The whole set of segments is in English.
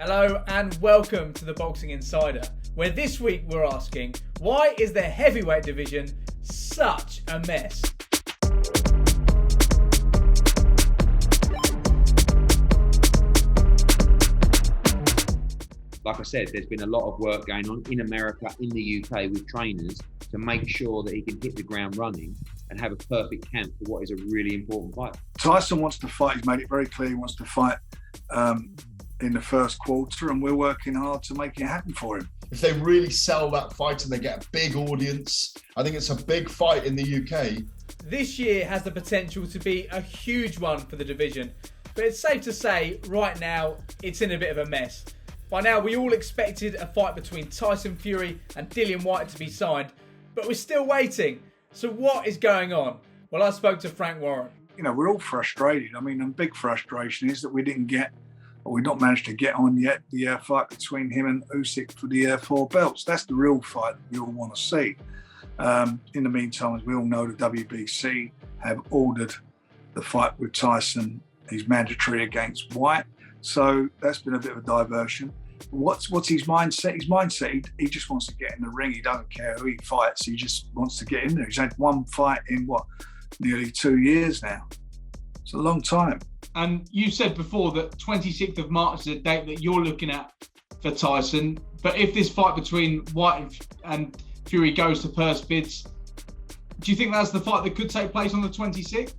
Hello and welcome to the Boxing Insider, where this week we're asking, why is the heavyweight division such a mess? Like I said, there's been a lot of work going on in America, in the UK with trainers to make sure that he can hit the ground running and have a perfect camp for what is a really important fight. Tyson wants to fight. He's made it very clear he wants to fight in the first quarter, and we're working hard to make it happen for him. If they really sell that fight and they get a big audience, I think it's a big fight in the UK. This year has the potential to be a huge one for the division, but it's safe to say right now it's in a bit of a mess. By now we all expected a fight between Tyson Fury and Dillian Whyte to be signed, but we're still waiting. So what is going on? Well, I spoke to Frank Warren. You know, we're all frustrated. I mean, the big frustration is that we've not managed to get on yet the fight between him and Usyk for the 4 belts. That's the real fight that we all want to see. In the meantime, as we all know, the WBC have ordered the fight with Tyson. He's mandatory against Whyte. So that's been a bit of a diversion. What's his mindset? His mindset, he just wants to get in the ring. He doesn't care who he fights. He just wants to get in there. He's had one fight in, nearly 2 years now. It's a long time. And you said before that 26th of March is a date that you're looking at for Tyson. But if this fight between Whyte and Fury goes to purse bids, do you think that's the fight that could take place on the 26th?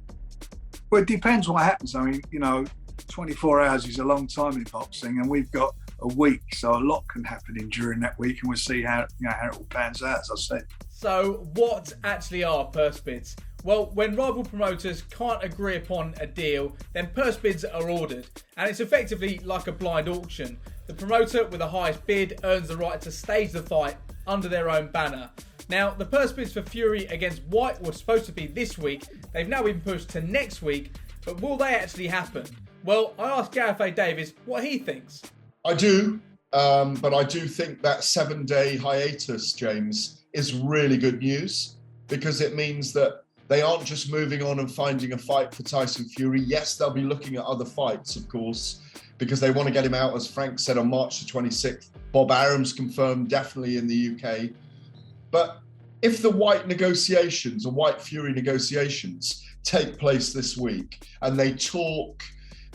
Well, it depends what happens. I mean, 24 hours is a long time in boxing, and we've got a week, so a lot can happen during that week, and we'll see how it all pans out, as I said. So what actually are purse bids? Well, when rival promoters can't agree upon a deal, then purse bids are ordered, and it's effectively like a blind auction. The promoter with the highest bid earns the right to stage the fight under their own banner. Now, the purse bids for Fury against Whyte were supposed to be this week. They've now been pushed to next week, but will they actually happen? Well, I asked Gareth A. Davies what he thinks. I do, but I do think that 7-day hiatus, James, is really good news, because it means that they aren't just moving on and finding a fight for Tyson Fury. Yes, they'll be looking at other fights, of course, because they want to get him out, as Frank said, on March the 26th. Bob Arum's confirmed definitely in the UK. But if the Whyte negotiations or Whyte-Fury negotiations take place this week and they talk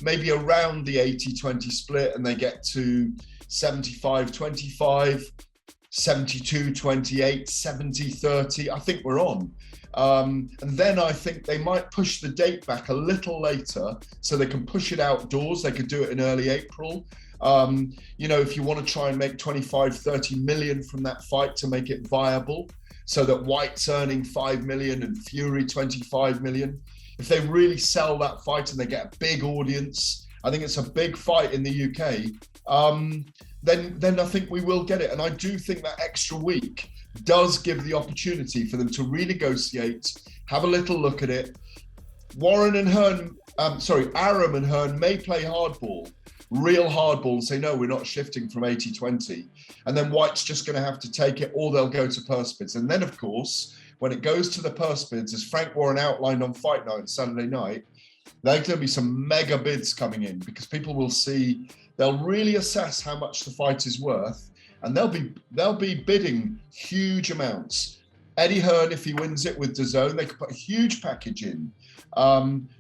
maybe around the 80-20 split and they get to 75-25, 72-28, 70-30, I think we're on. And then I think they might push the date back a little later so they can push it outdoors. They could do it in early April. If you want to try and make 25-30 million from that fight to make it viable, so that Whyte's earning 5 million and Fury 25 million. If they really sell that fight and they get a big audience, I think it's a big fight in the UK, then I think we will get it. And I do think that extra week does give the opportunity for them to renegotiate, have a little look at it. Arum and Hearn may play hardball, real hardball, and say, no, we're not shifting from 80-20. And then Whyte's just going to have to take it, or they'll go to purse bids. And then, of course, when it goes to the purse bids, as Frank Warren outlined on Fight Night Saturday night, there's going to be some mega bids coming in, because people will see, they'll really assess how much the fight is worth, and they'll be bidding huge amounts. Eddie Hearn, if he wins it with DAZN, they could put a huge package in.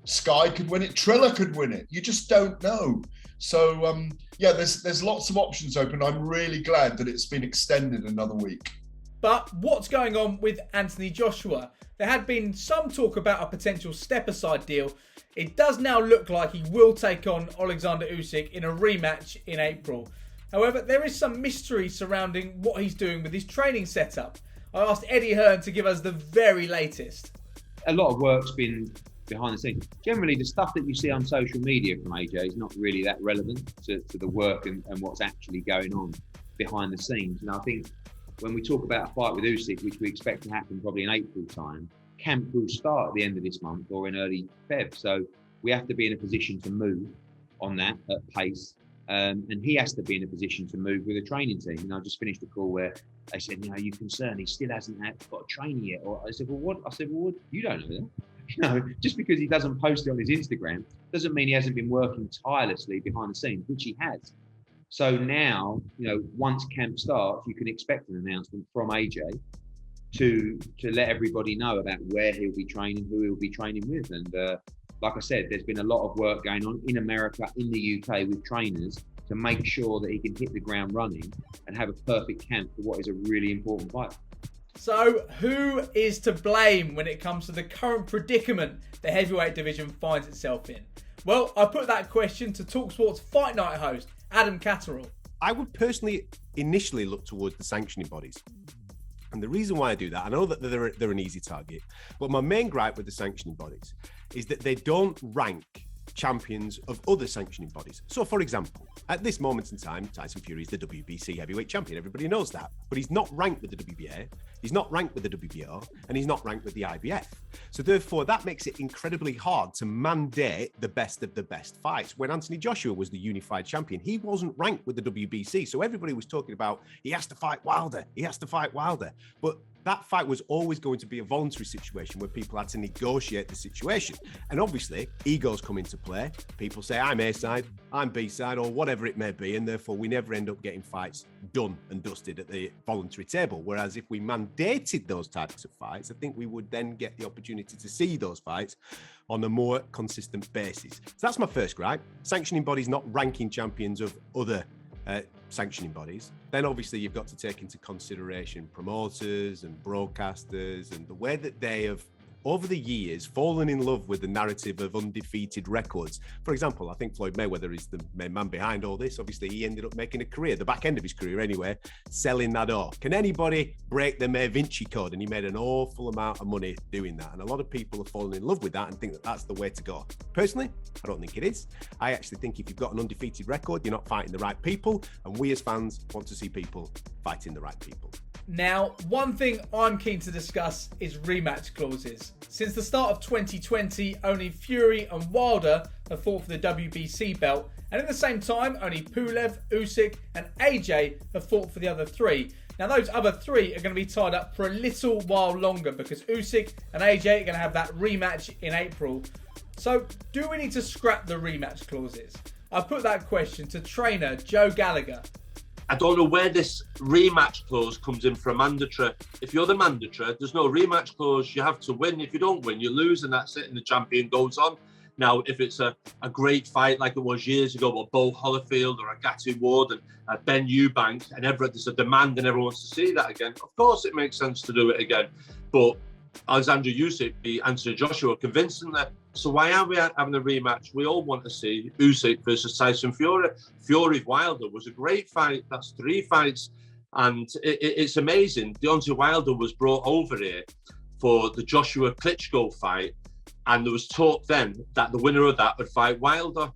Sky could win it, Triller could win it. You just don't know. So there's lots of options open. I'm really glad that it's been extended another week. But what's going on with Anthony Joshua? There had been some talk about a potential step-aside deal. It does now look like he will take on Alexander Usyk in a rematch in April. However, there is some mystery surrounding what he's doing with his training setup. I asked Eddie Hearn to give us the very latest. A lot of work's been behind the scenes. Generally, the stuff that you see on social media from AJ is not really that relevant to the work and what's actually going on behind the scenes. And I think when we talk about a fight with Usyk, which we expect to happen probably in April time, camp will start at the end of this month or in early Feb. So we have to be in a position to move on that at pace. And he has to be in a position to move with a training team. And I just finished a call where they said, are you concerned? He still hasn't got a trainer yet. Or I said, well, what? I said, well, you don't know that. Just because he doesn't post it on his Instagram doesn't mean he hasn't been working tirelessly behind the scenes, which he has. So now, once camp starts, you can expect an announcement from AJ to let everybody know about where he'll be training, who he'll be training with. And like I said, there's been a lot of work going on in America, in the UK with trainers to make sure that he can hit the ground running and have a perfect camp for what is a really important fight. So, who is to blame when it comes to the current predicament the heavyweight division finds itself in? Well, I put that question to talkSPORT's Fight Night host, Adam Catterall. I would personally initially look towards the sanctioning bodies. And the reason why I do that, I know that they're an easy target, but my main gripe with the sanctioning bodies is that they don't rank champions of other sanctioning bodies. So, for example, at this moment in time, Tyson Fury is the WBC heavyweight champion. Everybody knows that. But he's not ranked with the WBA, he's not ranked with the WBO, and he's not ranked with the IBF. So therefore, that makes it incredibly hard to mandate the best of the best fights. When Anthony Joshua was the unified champion, he wasn't ranked with the WBC. So everybody was talking about, he has to fight Wilder, he has to fight Wilder. But that fight was always going to be a voluntary situation where people had to negotiate the situation. And obviously, egos come into play. People say, I'm A side, I'm B side, or whatever it may be. And therefore, we never end up getting fights done and dusted at the voluntary table. Whereas if we mandated those types of fights, I think we would then get the opportunity to see those fights on a more consistent basis. So that's my first gripe. Sanctioning bodies not ranking champions of other sanctioning bodies. Then obviously you've got to take into consideration promoters and broadcasters and the way that they have over the years fallen in love with the narrative of undefeated records. For example, I think Floyd Mayweather is the main man behind all this. Obviously he ended up making a career, the back end of his career anyway, selling that off. Can anybody break the Da Vinci Code? And he made an awful amount of money doing that. And a lot of people have fallen in love with that and think that that's the way to go. Personally, I don't think it is. I actually think if you've got an undefeated record, you're not fighting the right people. And we as fans want to see people fighting the right people. Now, one thing I'm keen to discuss is rematch clauses. Since the start of 2020, only Fury and Wilder have fought for the WBC belt, and at the same time, only Pulev, Usyk and AJ have fought for the other three. Now, those other three are going to be tied up for a little while longer because Usyk and AJ are going to have that rematch in April. So, do we need to scrap the rematch clauses? I put that question to trainer Joe Gallagher. I don't know where this rematch clause comes in for a mandatory. If you're the mandatory, there's no rematch clause. You have to win. If you don't win, you lose, and that's it, and the champion goes on. Now, if it's a great fight like it was years ago with Bo Holyfield or Agati Ward and Ben Eubank, and there's a demand and everyone wants to see that again, of course it makes sense to do it again. But Alexander Usyk beat Anthony Joshua convincingly. So why are we having a rematch? We all want to see Usyk versus Tyson Fury. Fury Wilder was a great fight. That's 3 fights. And it's amazing. Deontay Wilder was brought over here for the Joshua Klitschko fight. And there was talk then that the winner of that would fight Wilder.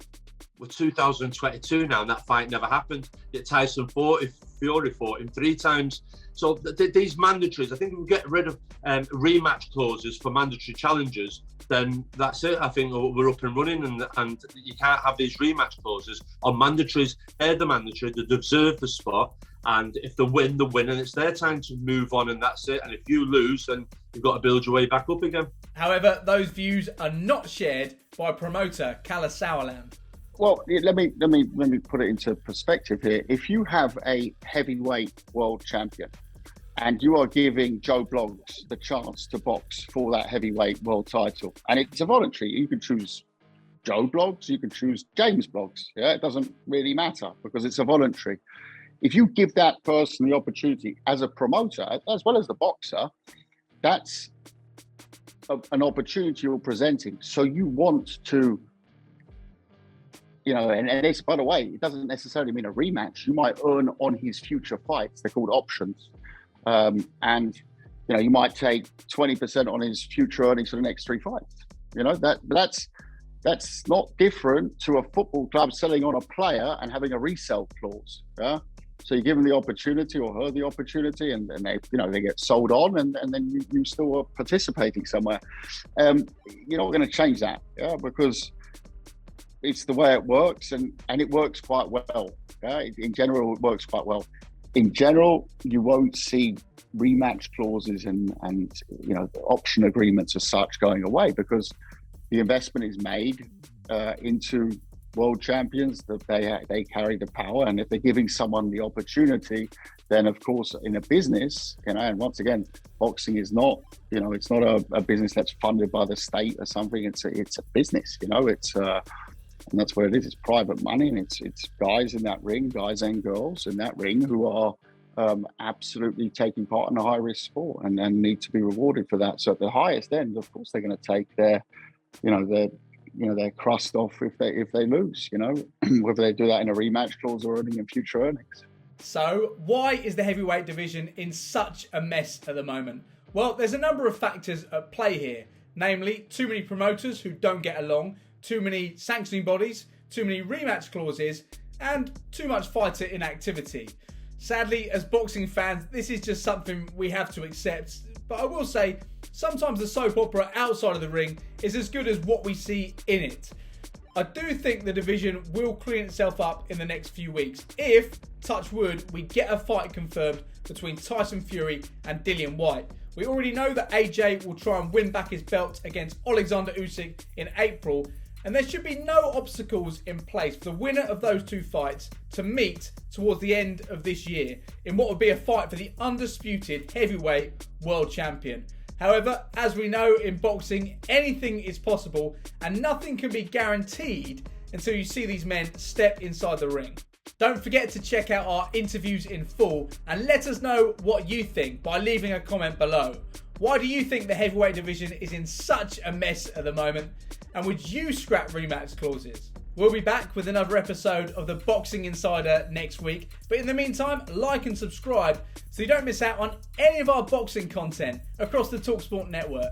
We're 2022 now, and that fight never happened. Yet Tyson fought, Fury fought him 3 times. So these mandatories, I think if we get rid of rematch clauses for mandatory challenges, then that's it. I think we're up and running, and you can't have these rematch clauses on mandatories. They're the mandatory, they deserve the spot, and if they win, and it's their time to move on, and that's it. And if you lose, then you've got to build your way back up again. However, those views are not shared by promoter Kalle Sauerland. Well, let me put it into perspective here. If you have a heavyweight world champion and you are giving Joe Bloggs the chance to box for that heavyweight world title, and it's a voluntary, you can choose Joe Bloggs, you can choose James Bloggs. Yeah, it doesn't really matter because it's a voluntary. If you give that person the opportunity as a promoter, as well as the boxer, that's an opportunity you're presenting. So you want to, and this, by the way, it doesn't necessarily mean a rematch. You might earn on his future fights. They're called options. And you might take 20% on his future earnings for the next 3 fights. That's not different to a football club selling on a player and having a resale clause. Yeah. So you give them the opportunity or her the opportunity, and they get sold on, and then you still are participating somewhere. You're not going to change that, because it's the way it works, and it works quite well. In general, it works quite well. In general, you won't see rematch clauses and option agreements as such going away, because the investment is made into world champions, that they carry the power. And if they're giving someone the opportunity, then of course in a business, and once again, boxing is not, it's not a business that's funded by the state or something. It's a business, and that's what it is. It's private money, and it's guys in that ring, guys and girls in that ring who are absolutely taking part in a high risk sport and need to be rewarded for that. So at the highest end, of course, they're going to take their crust off if they lose, whether they do that in a rematch clause or in future earnings. So why is the heavyweight division in such a mess at the moment? Well, there's a number of factors at play here, namely too many promoters who don't get along, too many sanctioning bodies, too many rematch clauses, and too much fighter inactivity. Sadly, as boxing fans, this is just something we have to accept. But I will say, sometimes the soap opera outside of the ring is as good as what we see in it. I do think the division will clean itself up in the next few weeks if, touch wood, we get a fight confirmed between Tyson Fury and Dillian Whyte. We already know that AJ will try and win back his belt against Alexander Usyk in April, and there should be no obstacles in place for the winner of those two fights to meet towards the end of this year in what would be a fight for the undisputed heavyweight world champion. However, as we know in boxing, anything is possible and nothing can be guaranteed until you see these men step inside the ring. Don't forget to check out our interviews in full and let us know what you think by leaving a comment below. Why do you think the heavyweight division is in such a mess at the moment? And would you scrap rematch clauses? We'll be back with another episode of the Boxing Insider next week. But in the meantime, like and subscribe so you don't miss out on any of our boxing content across the talkSPORT network.